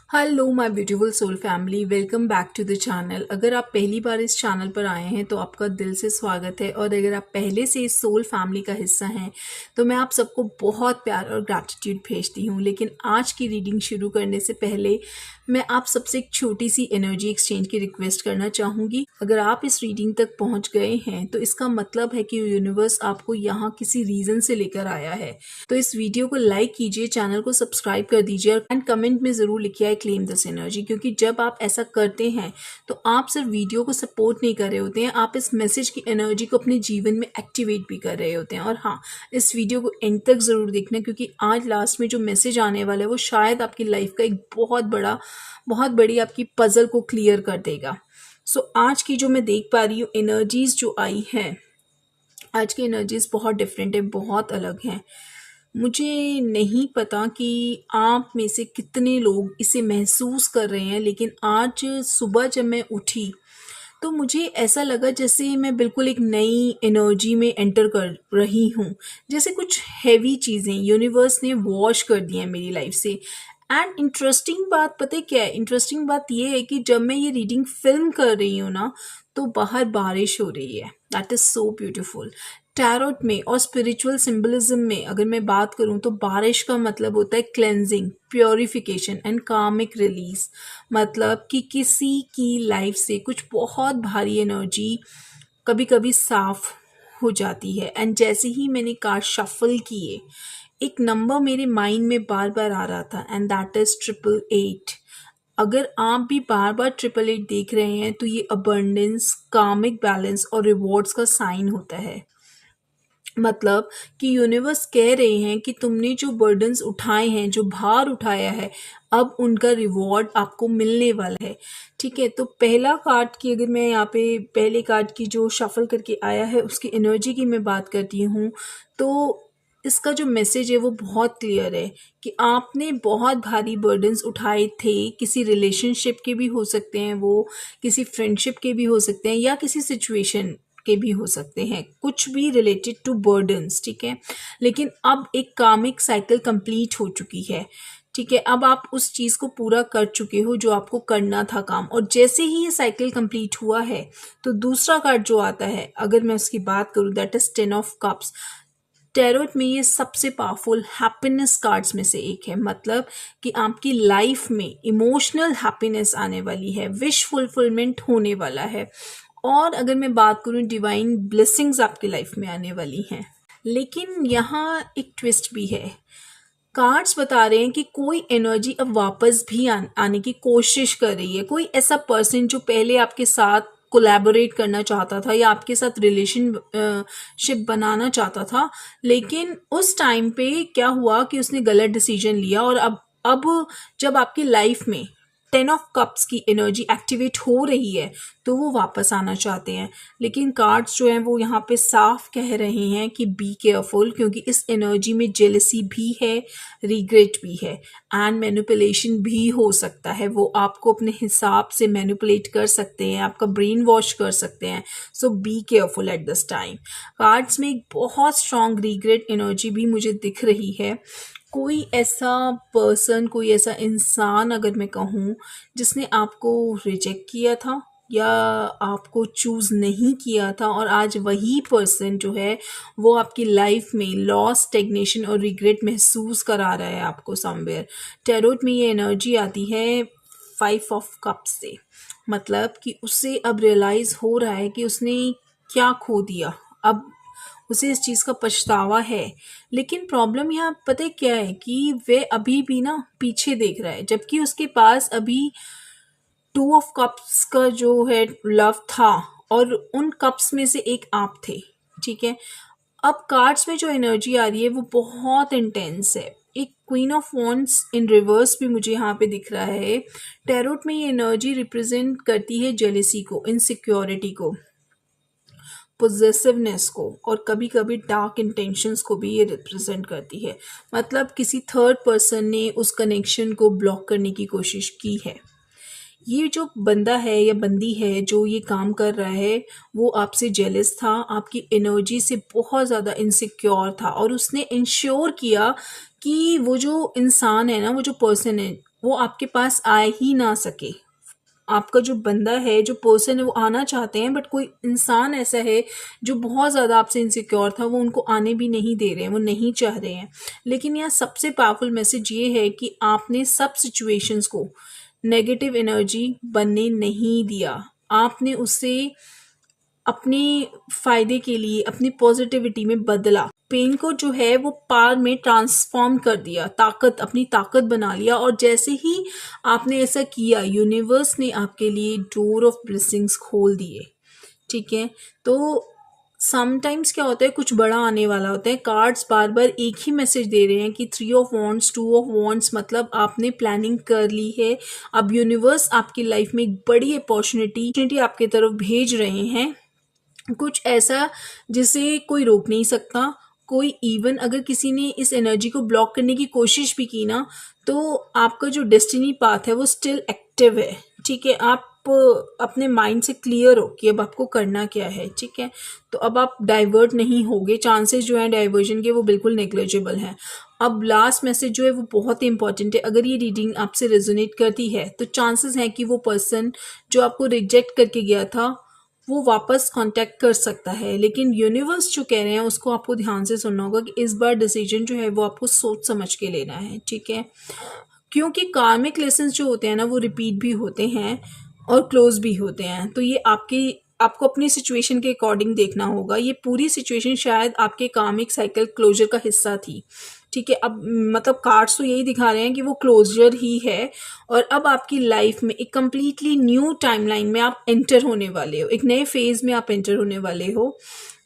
Hello my beautiful soul family, welcome back to the channel. अगर आप पहली बार इस चैनल पर आए हैं तो आपका दिल से स्वागत है, और अगर आप पहले से इस सोल फैमिली का हिस्सा हैं तो मैं आप सबको बहुत प्यार और ग्रैटिट्यूड भेजती हूँ। लेकिन आज की रीडिंग शुरू करने से पहले मैं आप सबसे एक छोटी सी एनर्जी एक्सचेंज की रिक्वेस्ट करना चाहूँगी। अगर आप इस रीडिंग तक पहुँच गए हैं तो इसका मतलब है कि यूनिवर्स आपको यहाँ किसी रीज़न से लेकर आया है। तो इस वीडियो को लाइक कीजिए, चैनल को सब्सक्राइब कर दीजिए एंड कमेंट में ज़रूर लिखिए आई क्लेम दिस एनर्जी, क्योंकि जब आप ऐसा करते हैं तो आप सिर्फ वीडियो को सपोर्ट नहीं कर रहे होते हैं, आप इस मैसेज की एनर्जी को अपने जीवन में एक्टिवेट भी कर रहे होते हैं। और हाँ, इस वीडियो को एंड तक ज़रूर देखना, क्योंकि आज लास्ट में जो मैसेज आने वाला है वो शायद आपकी लाइफ का एक बहुत बड़ी आपकी पजल को क्लियर कर देगा। सो आज की जो मैं देख पा रही हूँ एनर्जीज जो आई हैं, आज की एनर्जीज बहुत डिफरेंट है, बहुत अलग हैं। मुझे नहीं पता कि आप में से कितने लोग इसे महसूस कर रहे हैं, लेकिन आज सुबह जब मैं उठी तो मुझे ऐसा लगा जैसे मैं बिल्कुल एक नई एनर्जी में एंटर कर रही हूँ। जैसे कुछ हैवी चीज़ें यूनिवर्स ने वॉश कर दी हैं मेरी लाइफ से। एंड इंटरेस्टिंग बात पता है क्या है? इंटरेस्टिंग बात ये है कि जब मैं ये रीडिंग फिल्म कर रही हूँ ना, तो बाहर बारिश हो रही है। That is so beautiful. Tarot में और स्पिरिचुअल सिंबलिज्म में अगर मैं बात करूं तो बारिश का मतलब होता है क्लेंजिंग, प्योरिफिकेशन एंड कार्मिक रिलीज। मतलब कि किसी की लाइफ से कुछ बहुत भारी एनर्जी कभी कभी साफ हो जाती है। एंड जैसे ही मैंने कार्ड शफल किए, एक नंबर मेरे माइंड में बार बार आ रहा था, एंड दैट इज 888। अगर आप भी बार बार 888 देख रहे हैं तो ये अबंडेंस, कार्मिक बैलेंस और रिवॉर्ड्स का साइन होता है। मतलब कि यूनिवर्स कह रहे हैं कि तुमने जो बर्डन्स उठाए हैं, जो भार उठाया है, अब उनका रिवॉर्ड आपको मिलने वाला है। ठीक है, तो पहला कार्ड की अगर मैं यहाँ पे पहले कार्ड की जो शफल करके आया है उसकी एनर्जी की मैं बात करती हूँ, तो इसका जो मैसेज है वो बहुत क्लियर है कि आपने बहुत भारी बर्डन्स उठाए थे। किसी रिलेशनशिप के भी हो सकते हैं, वो किसी फ्रेंडशिप के भी हो सकते हैं, या किसी सिचुएशन के भी हो सकते हैं, कुछ भी रिलेटेड टू बर्डन्स। ठीक है, लेकिन अब एक कार्मिक साइकिल कंप्लीट हो चुकी है। ठीक है, अब आप उस चीज़ को पूरा कर चुके हो जो आपको करना था काम। और जैसे ही ये साइकिल कंप्लीट हुआ है तो दूसरा कार्ड जो आता है, अगर मैं उसकी बात करूँ, that is 10 of cups. Tarot में ये सबसे पावरफुल हैप्पीनेस कार्ड्स में से एक है। मतलब कि आपकी लाइफ में इमोशनल हैप्पीनेस आने वाली है, विश फुलफिलमेंट होने वाला है। और अगर मैं बात करूँ, डिवाइन ब्लेसिंग्स आपकी लाइफ में आने वाली हैं। लेकिन यहाँ एक ट्विस्ट भी है। कार्ड्स बता रहे हैं कि कोई एनर्जी अब वापस भी आने की कोशिश कर रही है। कोई ऐसा पर्सन जो पहले आपके साथ कोलैबोरेट करना चाहता था या आपके साथ रिलेशनशिप बनाना चाहता था, लेकिन उस टाइम पे क्या हुआ कि उसने गलत डिसीजन लिया। और अब जब आपकी लाइफ में 10 ऑफ कप्स की एनर्जी एक्टिवेट हो रही है तो वो वापस आना चाहते हैं। लेकिन कार्ड्स जो हैं वो यहाँ पे साफ कह रहे हैं कि बी केयरफुल, क्योंकि इस एनर्जी में जेलसी भी है, रिग्रेट भी है एंड मैनिपुलेशन भी हो सकता है। वो आपको अपने हिसाब से मैनिपुलेट कर सकते हैं, आपका ब्रेन वॉश कर सकते हैं। So be careful at this time. Cards में एक बहुत स्ट्रॉन्ग रिग्रेट एनर्जी भी मुझे दिख रही है। कोई ऐसा पर्सन, कोई ऐसा इंसान अगर मैं कहूँ, जिसने आपको रिजेक्ट किया था या आपको चूज़ नहीं किया था, और आज वही पर्सन जो है वो आपकी लाइफ में लॉस, स्टेग्नेशन और रिग्रेट महसूस करा रहा है आपको समवेयर। टैरोट में ये एनर्जी आती है 5 ऑफ कप्स से। मतलब कि उसे अब रियलाइज़ हो रहा है कि उसने क्या खो दिया। अब उसे इस चीज़ का पछतावा है। लेकिन प्रॉब्लम यहाँ पता है क्या है कि वे अभी भी ना पीछे देख रहा है, जबकि उसके पास अभी 2 ऑफ कप्स का जो है लव था, और उन कप्स में से एक आप थे। ठीक है, अब कार्ड्स में जो एनर्जी आ रही है वो बहुत इंटेंस है। एक queen of wands in reverse भी मुझे यहाँ पे दिख रहा है। टैरोट में ये एनर्जी रिप्रेजेंट करती है जेलिसी को, इनसिक्योरिटी को, पोजेसिवनेस को, और कभी कभी डार्क इंटेंशंस को भी ये रिप्रेजेंट करती है। मतलब किसी थर्ड पर्सन ने उस कनेक्शन को ब्लॉक करने की कोशिश की है। ये जो बंदा है या बंदी है जो ये काम कर रहा है, वो आपसे जेलस था, आपकी एनर्जी से बहुत ज़्यादा इनसिक्योर था, और उसने इंश्योर किया कि वो जो इंसान है ना, वो जो पर्सन है, वो आपके पास आ ही ना सके। आपका जो बंदा है, जो पर्सन है, वो आना चाहते हैं, बट कोई इंसान ऐसा है जो बहुत ज़्यादा आपसे इनसिक्योर था, वो उनको आने भी नहीं दे रहे हैं, वो नहीं चाह रहे हैं। लेकिन यहाँ सबसे पावरफुल मैसेज ये है कि आपने सब सिचुएशंस को नेगेटिव एनर्जी बनने नहीं दिया। आपने उसे अपने फ़ायदे के लिए, अपनी पॉजिटिविटी में बदला। पेन को जो है वो पावर में ट्रांसफ़ॉर्म कर दिया, अपनी ताकत बना लिया, और जैसे ही आपने ऐसा किया, यूनिवर्स ने आपके लिए डोर ऑफ ब्लेसिंग्स खोल दिए। ठीक है? तो समटाइम्स क्या होता है, कुछ बड़ा आने वाला होता है। कार्ड्स बार-बार एक ही मैसेज दे रहे हैं कि 3 ऑफ वांड्स, 2 ऑफ वांड्स, मतलब आपने प्लानिंग कर ली है। अब यूनिवर्स आपकी लाइफ़ में एक बड़ी अपॉर्च्युनिटी आपकी तरफ भेज रहे हैं। कुछ ऐसा जिसे कोई रोक नहीं सकता। कोई इवन अगर किसी ने इस एनर्जी को ब्लॉक करने की कोशिश भी की ना, तो आपका जो डेस्टिनी पाथ है वो स्टिल एक्टिव है। ठीक है? आप अपने माइंड से क्लियर हो कि अब आपको करना क्या है। ठीक है? तो अब आप डाइवर्ट नहीं होगे। चांसेस जो हैं डाइवर्जन के वो बिल्कुल नेग्लिजिबल हैं। अब लास्ट मैसेज जो है वो बहुत ही इंपॉर्टेंट है। अगर ये रीडिंग आपसे रेजोनेट करती है तो चांसेस हैं कि वो पर्सन जो आपको रिजेक्ट करके गया था वो वापस कांटेक्ट कर सकता है। लेकिन यूनिवर्स जो कह रहे हैं उसको आपको ध्यान से सुनना होगा कि इस बार डिसीजन जो है वो आपको सोच समझ के लेना है। ठीक है? क्योंकि कार्मिक लेसन्स जो होते हैं ना वो रिपीट भी होते हैं और क्लोज भी होते हैं। तो ये आपको अपनी सिचुएशन के अकॉर्डिंग देखना होगा। ये पूरी सिचुएशन शायद आपके कार्मिक साइकिल क्लोजर का हिस्सा थी। ठीक है? अब मतलब कार्ड्स तो यही दिखा रहे हैं कि वो क्लोजर ही है, और अब आपकी लाइफ में एक कंप्लीटली न्यू टाइमलाइन में आप एंटर होने वाले हो, एक नए फेज में आप एंटर होने वाले हो।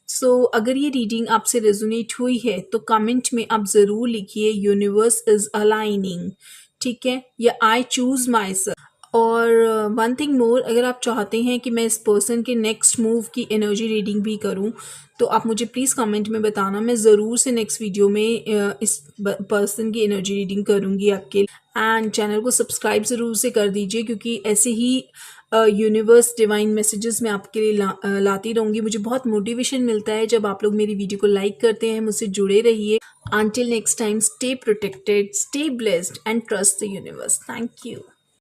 सो अगर ये रीडिंग आपसे रेजोनेट हुई है तो कमेंट में आप ज़रूर लिखिए यूनिवर्स इज अलाइनिंग। ठीक है? या आई चूज माई सेल्फ। और वन थिंग मोर, अगर आप चाहते हैं कि मैं इस पर्सन के नेक्स्ट मूव की एनर्जी रीडिंग भी करूं तो आप मुझे प्लीज़ कमेंट में बताना। मैं ज़रूर से नेक्स्ट वीडियो में इस पर्सन की एनर्जी रीडिंग करूंगी आपके। एंड चैनल को सब्सक्राइब ज़रूर से कर दीजिए, क्योंकि ऐसे ही यूनिवर्स डिवाइन मैसेजेस मैं आपके लिए लाती रहूँगी। मुझे बहुत मोटिवेशन मिलता है जब आप लोग मेरी वीडियो को लाइक करते हैं। मुझसे जुड़े रहिए। Until next time, stay protected, stay blessed, and trust the universe. Thank you.